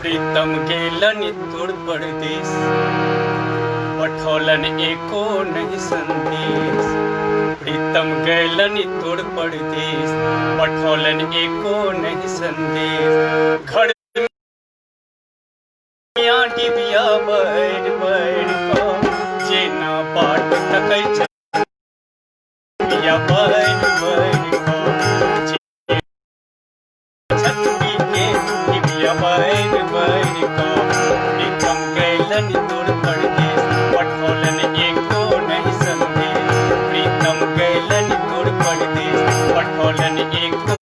प्रीतम गेलन तोड़ परदेस, पठौलन एको नहीं संदेश। प्रीतम गेलन तोड़ परदेस, पठौलन एको नहीं संदेश। घर डिबिया बैठ बैठ का जेना बाट तकै डिबिया बैठ बैठ का छतरी के डिबिया बैठ बैठ का। प्रीतम गेलन तोड़ परदेस, पठौलन एको नहीं संदेश। प्रीतम गेलन तोड़ परदेस, पठौलन एको।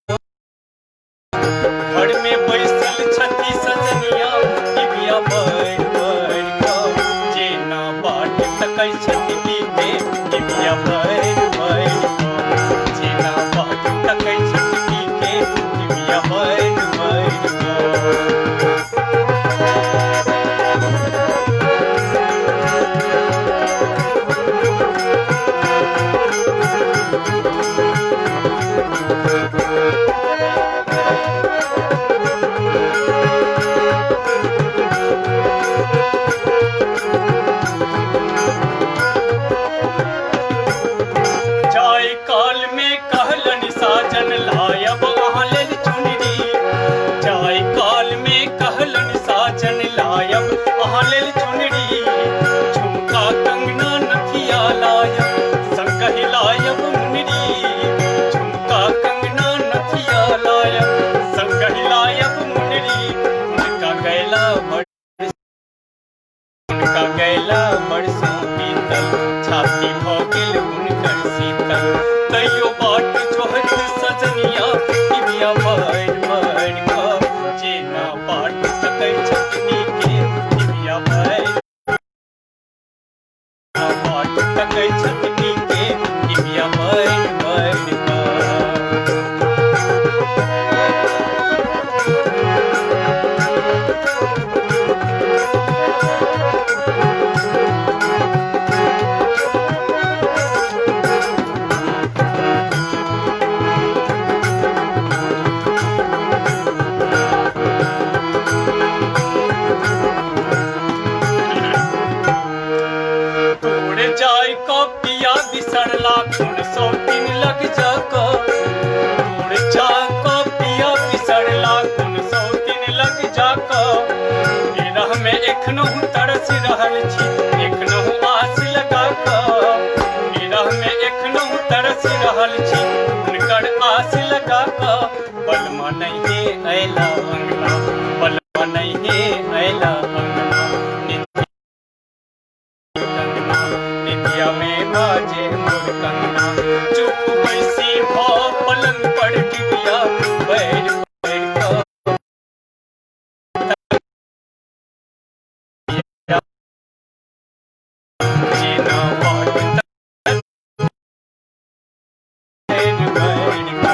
घर में बैसल छती सजनिया डिबिया बैठ बैठ का जेना बाट तकै छतरी के डिबिया बैठ बैठ का जेना बाट तकै छतरी के डिबिया बैठ बैठ का। साजन लायब अहाँ लेल चुनरी, जाय काल में कहलन साजन लायब अहाँ लेल चुनरी। झुमका कंगना नथिया लायब संगहि लायब मुनरी। झुमका कंगना नथिया लायब संगहि लायब मुनरी। उनका गैला बरसों बीतल, छाती भऽ गेल हुनकर शीतल। तैयो बाट जोहत सजनिया डिबिया बैठ बैठ का जेना बाट तकै छतरी के डिबिया बैठ बाट तकै छतरी के डिबिया बैठ बैठ का। बिसरला खून सौ दिन लग जाक, दूर जाक पिया बिसरला खून सौ दिन लग जाक। विरह में एखनहु तरस रहल छी, एखनहु आस लगा क। विरह में एखनहु तरस रहल छी, हुनकर आस लगा क। बलमा नहीं अयला अंगना, बलमा नहीं अयला अंगना। नितिया में बाजे मोर कंगना, चुप बैसी भो पलंग पर डिबिया बैठ बैठ का जेना बाट बैठ बैठ का।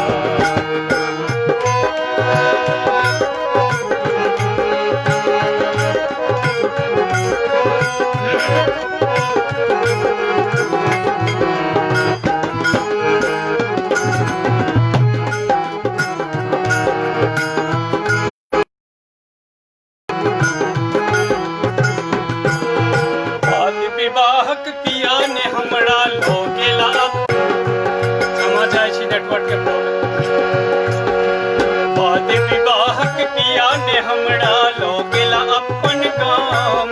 विवाहक पिया ने हमरा लो गेला, क्षमा जाय छी नेटवर्क के प्रॉब्लम। बाद विवाहक पिया ने हमरा लो गेला अपन गाम।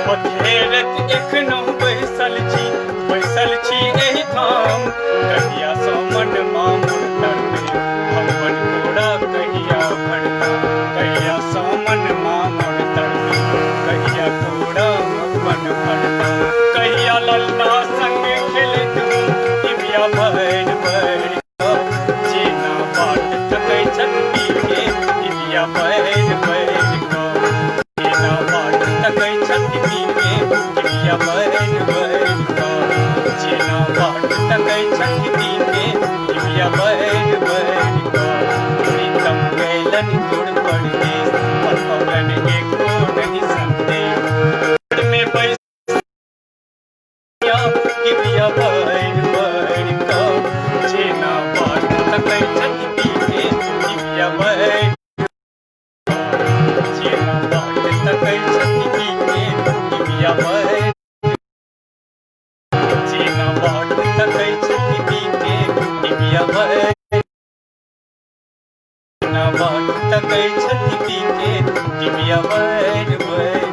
पथेरत एखनहु बैसल छी एहि ठाम। कहिया सँ मन मामुर तरते भगवन कोड़ा कहिया भरता। कहिया सँ मन मामुर तरते कहिया कोड़ा भगवन भरता। कहिया ललना संग खेलत डिबिया बैठ बैठ का जेना बाट तकै छतरी के डिबिया बैठ बैठ का जेना बाट तकै छतरी के डिबिया बैठ बैठ का जेना बाट तकै छतरी के डिबिया बैठ बैठ का। प्रीतम गेलन तोड़ परदेस, पठौलन एको नहीं संदेश। में डिबिया बैठ बैठ का जेना बाट तकै छतरी के डिबिया बैठ जेना बाट पी के टिबिया भर बाट तकै छथि पी के टिबिया भर भर